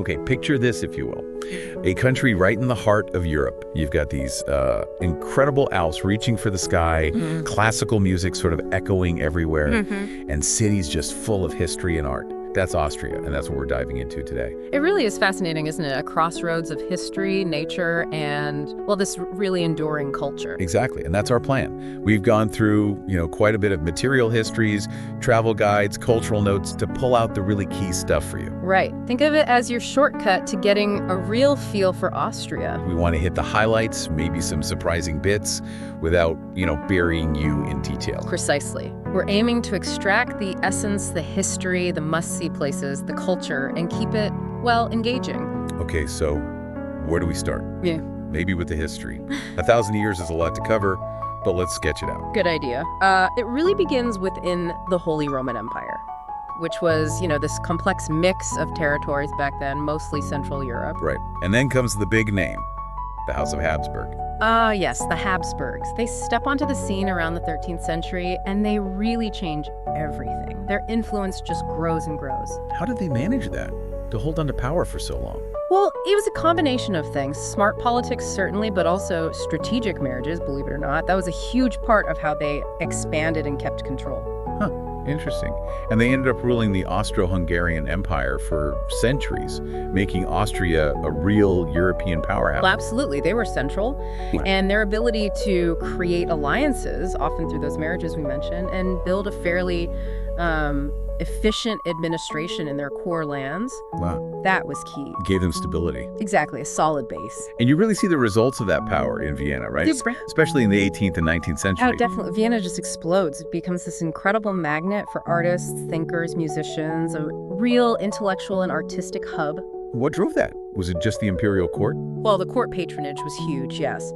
Okay, picture this, if you will. A country right in the heart of Europe. You've got these incredible Alps reaching for the sky, classical music sort of echoing everywhere, and cities just full of history and art. That's Austria, and that's what we're diving into today. It really is fascinating, isn't it? A crossroads of history, nature, and, well, this really enduring culture. Exactly, and that's our plan. We've gone through, quite a bit of material histories, travel guides, cultural notes to pull out the really key stuff for you. Right. Think of it as your shortcut to getting a real feel for Austria. We want to hit the highlights, maybe some surprising bits, without, burying you in detail. Precisely. We're aiming to extract the essence, the history, the must-see places, the culture, and keep it, well, engaging. Okay, so where do we start? Yeah. Maybe with the history. 1,000 years is a lot to cover, but let's sketch it out. Good idea. It really begins within the Holy Roman Empire, which was, this complex mix of territories back then, mostly Central Europe. Right. And then comes the big name, the House of Habsburg. Yes, the Habsburgs. They step onto the scene around the 13th century, and they really change everything. Their influence just grows and grows. How did they manage that, to hold on to power for so long? Well, it was a combination of things. Smart politics, certainly, but also strategic marriages, believe it or not. That was a huge part of how they expanded and kept control. Huh. Interesting. And they ended up ruling the Austro-Hungarian Empire for centuries, making Austria a real European powerhouse. Well, absolutely. They were central. And their ability to create alliances, often through those marriages we mentioned, and build a fairly efficient administration in their core lands. Wow. That was key. Gave them stability. Exactly, a solid base. And you really see the results of that power in Vienna, right? Especially in the 18th and 19th century. Oh, definitely. Vienna just explodes. It becomes this incredible magnet for artists, thinkers, musicians, a real intellectual and artistic hub. What drove that? Was it just the imperial court? Well, the court patronage was huge, yes.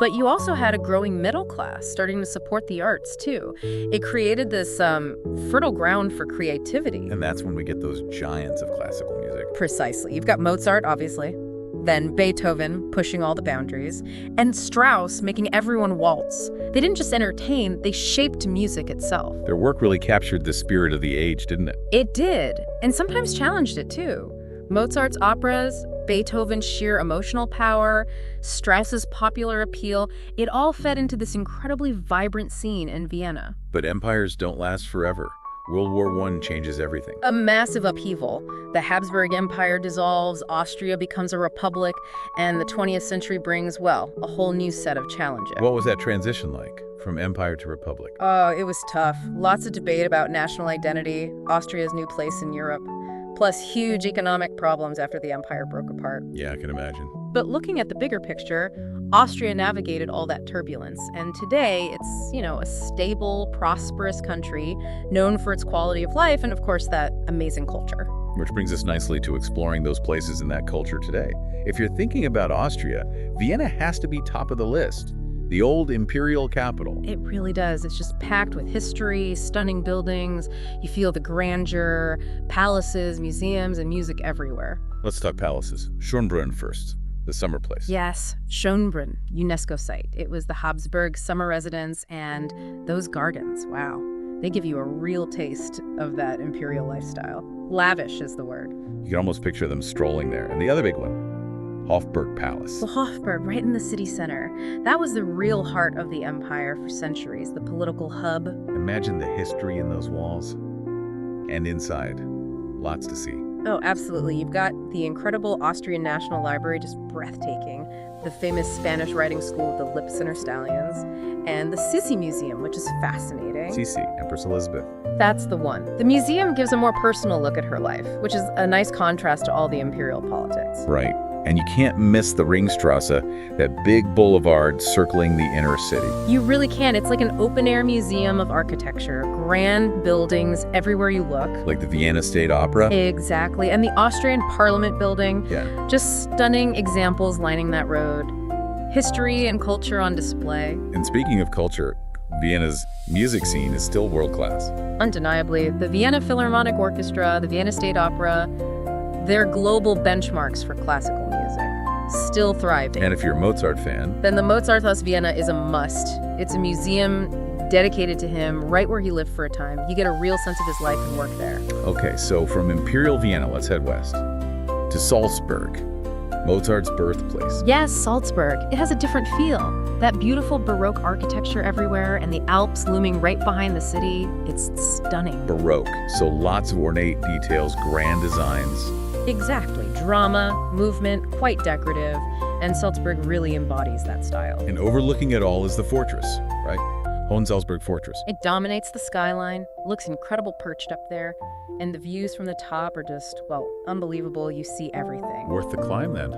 But you also had a growing middle class starting to support the arts, too. It created this fertile ground for creativity. And that's when we get those giants of classical music. Precisely. You've got Mozart, obviously, then Beethoven pushing all the boundaries, and Strauss making everyone waltz. They didn't just entertain, they shaped music itself. Their work really captured the spirit of the age, didn't it? It did, and sometimes challenged it, too. Mozart's operas, Beethoven's sheer emotional power, Strauss's popular appeal, it all fed into this incredibly vibrant scene in Vienna. But empires don't last forever. World War I changes everything. A massive upheaval. The Habsburg Empire dissolves, Austria becomes a republic, and the 20th century brings, well, a whole new set of challenges. What was that transition like, from empire to republic? Oh, it was tough. Lots of debate about national identity, Austria's new place in Europe. Plus huge economic problems after the empire broke apart. Yeah, I can imagine. But looking at the bigger picture, Austria navigated all that turbulence. And today, it's, a stable, prosperous country known for its quality of life and, of course, that amazing culture. Which brings us nicely to exploring those places in that culture today. If you're thinking about Austria, Vienna has to be top of the list. The old imperial capital. It really does. It's just packed with history, stunning buildings. You feel the grandeur, palaces, museums, and music everywhere. Let's talk palaces. Schönbrunn first, the summer place. Yes, Schönbrunn, UNESCO site. It was the Habsburg summer residence, and those gardens, wow. They give you a real taste of that imperial lifestyle. Lavish is the word. You can almost picture them strolling there. And the other big one, Hofburg Palace. The Hofburg, right in the city center. That was the real heart of the empire for centuries, the political hub. Imagine the history in those walls. And inside, lots to see. Oh, absolutely. You've got the incredible Austrian National Library, just breathtaking. The famous Spanish writing school of the Lipziner Stallions. And the Sissi Museum, which is fascinating. Sissi, Empress Elizabeth. That's the one. The museum gives a more personal look at her life, which is a nice contrast to all the imperial politics. Right. And you can't miss the Ringstrasse, that big boulevard circling the inner city. You really can. It's like an open-air museum of architecture. Grand buildings everywhere you look. Like the Vienna State Opera? Exactly. And the Austrian Parliament building. Yeah. Just stunning examples lining that road. History and culture on display. And speaking of culture, Vienna's music scene is still world-class. Undeniably. The Vienna Philharmonic Orchestra, the Vienna State Opera, they're global benchmarks for classical music. Still thriving. And if you're a Mozart fan, then the Mozarthaus Vienna is a must. It's a museum dedicated to him right where he lived for a time. You get a real sense of his life and work there. Okay, so from Imperial Vienna, let's head west. to Salzburg, Mozart's birthplace. Yes, Salzburg. It has a different feel. That beautiful Baroque architecture everywhere and the Alps looming right behind the city. It's stunning. Baroque, so lots of ornate details, grand designs. Exactly. Drama, movement, quite decorative, and Salzburg really embodies that style. And overlooking it all is the fortress, right? Hohensalzburg Fortress. It dominates the skyline, looks incredible perched up there, and the views from the top are just, well, unbelievable. You see everything. Worth the climb, then.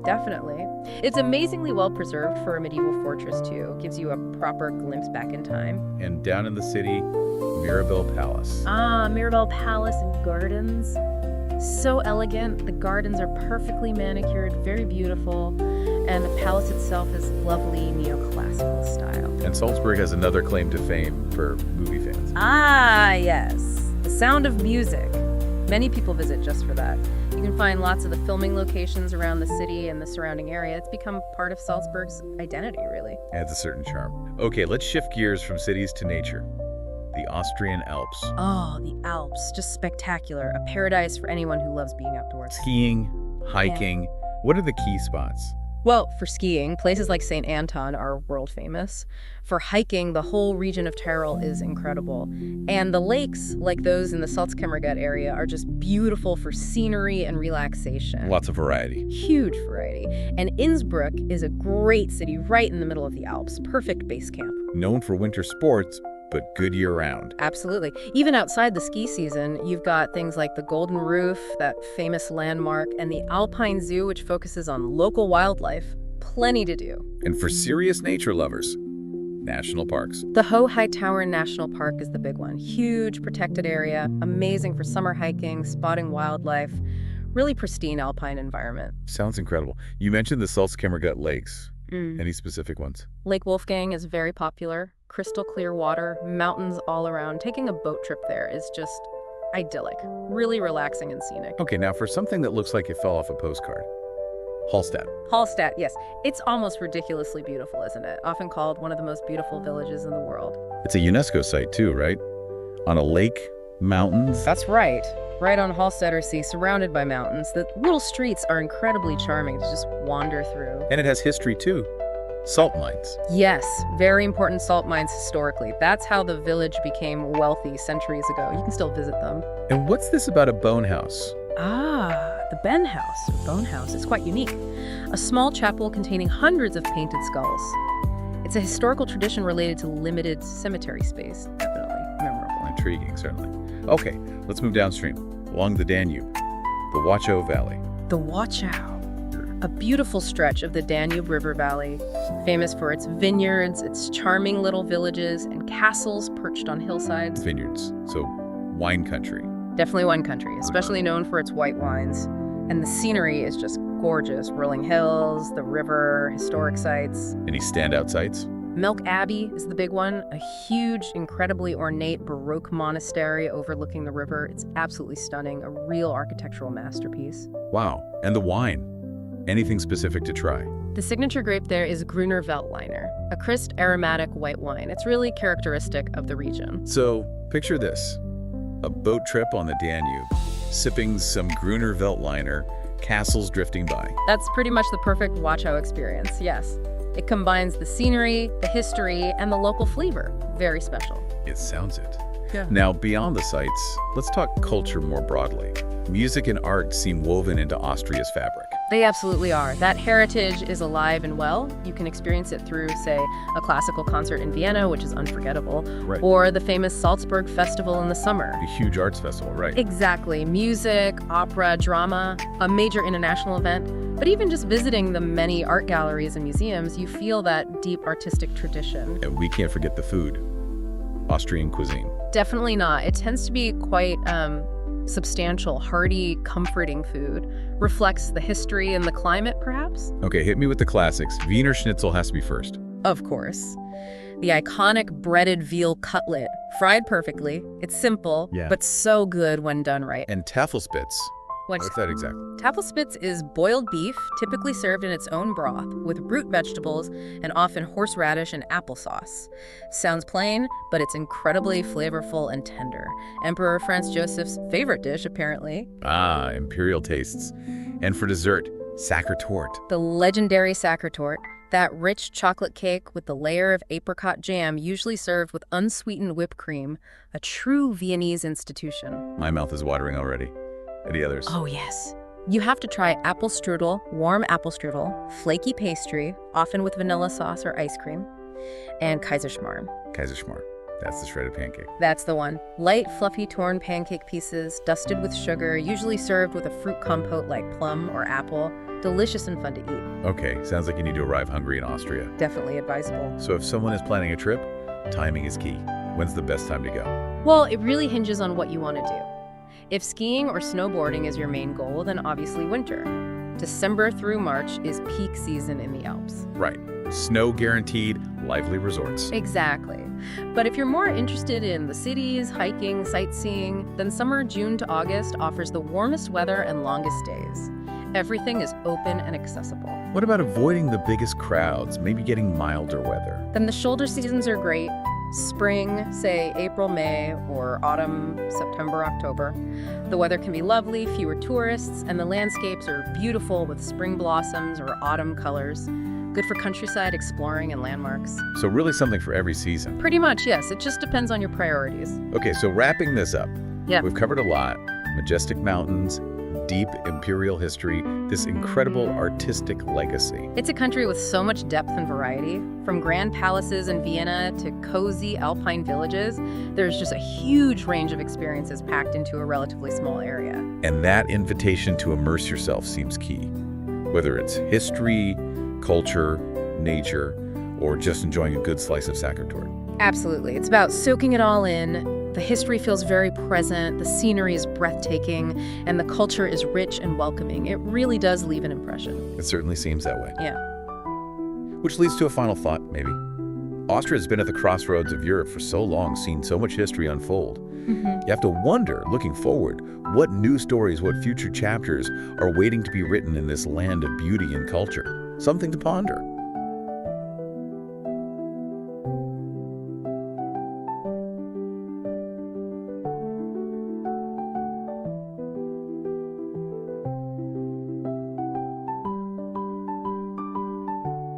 Definitely. It's amazingly well preserved for a medieval fortress, too. Gives you a proper glimpse back in time. And down in the city, Mirabell Palace. Ah, Mirabell Palace and gardens. So elegant. The gardens are perfectly manicured, very beautiful, and the palace itself is lovely neoclassical style. And Salzburg has another claim to fame for movie fans. Ah, yes. The Sound of Music. Many people visit just for that. You can find lots of the filming locations around the city and the surrounding area. It's become part of Salzburg's identity, really. Adds a certain charm. Okay, let's shift gears from cities to nature. The Austrian Alps. Oh, the Alps. Just spectacular. A paradise for anyone who loves being outdoors. Skiing, hiking. What are the key spots? Well, for skiing, places like St. Anton are world famous. For hiking, the whole region of Tyrol is incredible. And the lakes, like those in the Salzkammergut area, are just beautiful for scenery and relaxation. Lots of variety. Huge variety. And Innsbruck is a great city right in the middle of the Alps. Perfect base camp. Known for winter sports, but good year-round. Absolutely. Even outside the ski season, you've got things like the Golden Roof, that famous landmark, and the Alpine Zoo, which focuses on local wildlife. Plenty to do. And for serious nature lovers, national parks. The Hohe National Park is the big one. Huge protected area, amazing for summer hiking, spotting wildlife, really pristine alpine environment. Sounds incredible. You mentioned the Salzkammergut lakes. Mm. Any specific ones? Lake Wolfgang is very popular. Crystal clear water, mountains all around. Taking a boat trip there is just idyllic, really relaxing and scenic. Okay, now for something that looks like it fell off a postcard. Hallstatt. Hallstatt, yes. It's almost ridiculously beautiful, isn't it? Often called one of the most beautiful villages in the world. It's a UNESCO site too, right? On a lake, mountains. That's right. Right on Hallstatter Sea, surrounded by mountains. The little streets are incredibly charming to just wander through. And it has history too. Salt mines. Yes, very important salt mines historically. That's how the village became wealthy centuries ago. You can still visit them. And what's this about a bone house? Ah, the Ben House, or Bone House. It's quite unique. A small chapel containing hundreds of painted skulls. It's a historical tradition related to limited cemetery space. Definitely memorable. Intriguing, certainly. Okay, let's move downstream, along the Danube, the Wachau Valley. The Wachau. A beautiful stretch of the Danube River Valley, famous for its vineyards, its charming little villages, and castles perched on hillsides. Vineyards, so wine country. Definitely wine country, especially known for its white wines. And the scenery is just gorgeous. Rolling hills, the river, historic sites. Any standout sites? Melk Abbey is the big one, a huge, incredibly ornate Baroque monastery overlooking the river. It's absolutely stunning, a real architectural masterpiece. Wow, and the wine. Anything specific to try? The signature grape there is Gruner Veltliner, a crisp, aromatic white wine. It's really characteristic of the region. So, picture this. A boat trip on the Danube, sipping some Gruner Veltliner, castles drifting by. That's pretty much the perfect Wachau experience, yes. It combines the scenery, the history, and the local flavor. Very special. It sounds it. Yeah. Now, beyond the sights, let's talk culture more broadly. Music and art seem woven into Austria's fabric. They absolutely are. That heritage is alive and well. You can experience it through, say, a classical concert in Vienna, which is unforgettable, Right. or the famous Salzburg Festival in the summer. A huge arts festival, right? Exactly. Music, opera, drama, a major international event. But even just visiting the many art galleries and museums, you feel that deep artistic tradition. And we can't forget the food. Austrian cuisine. Definitely not. It tends to be quite substantial, hearty, comforting food. Reflects the history and the climate, perhaps? Okay, hit me with the classics. Wiener Schnitzel has to be first. Of course. The iconic breaded veal cutlet, fried perfectly. It's simple, Yeah. but so good when done right. And Tafelspitz. What's that exactly? Tafelspitz is boiled beef, typically served in its own broth, with root vegetables and often horseradish and applesauce. Sounds plain, but it's incredibly flavorful and tender. Emperor Franz Joseph's favorite dish, apparently. Ah, imperial tastes. And for dessert, Sachertorte. The legendary Sachertorte, that rich chocolate cake with the layer of apricot jam usually served with unsweetened whipped cream, a true Viennese institution. My mouth is watering already. Any others? Oh, yes. You have to try apple strudel, warm apple strudel, flaky pastry, often with vanilla sauce or ice cream, and Kaiserschmarrn. Kaiserschmarrn. That's the shredded pancake. That's the one. Light, fluffy, torn pancake pieces, dusted with sugar, usually served with a fruit compote like plum or apple. Delicious and fun to eat. Okay, sounds like you need to arrive hungry in Austria. Definitely advisable. So if someone is planning a trip, timing is key. When's the best time to go? Well, it really hinges on what you want to do. If skiing or snowboarding is your main goal, then obviously winter. December through March is peak season in the Alps. Right. Snow guaranteed, lively resorts. Exactly. But if you're more interested in the cities, hiking, sightseeing, then summer, June to August, offers the warmest weather and longest days. Everything is open and accessible. What about avoiding the biggest crowds, maybe getting milder weather? Then the shoulder seasons are great. Spring, say April, May, or autumn, September, October. The weather can be lovely, fewer tourists, and the landscapes are beautiful with spring blossoms or autumn colors. Good for countryside exploring and landmarks. So really something for every season. Pretty much, yes. It just depends on your priorities. Okay, so wrapping this up. Yeah. We've covered a lot. Majestic mountains, deep imperial history, this incredible artistic legacy. It's a country with so much depth and variety. From grand palaces in Vienna to cozy alpine villages, there's just a huge range of experiences packed into a relatively small area. And that invitation to immerse yourself seems key. Whether it's history, culture, nature, or just enjoying a good slice of Sachertorte. Absolutely. It's about soaking it all in. The history feels very present, the scenery is breathtaking, and the culture is rich and welcoming. It really does leave an impression. It certainly seems that way. Yeah. Which leads to a final thought, maybe. Austria has been at the crossroads of Europe for so long, seen so much history unfold. You have to wonder, looking forward, what new stories, what future chapters are waiting to be written in this land of beauty and culture. Something to ponder.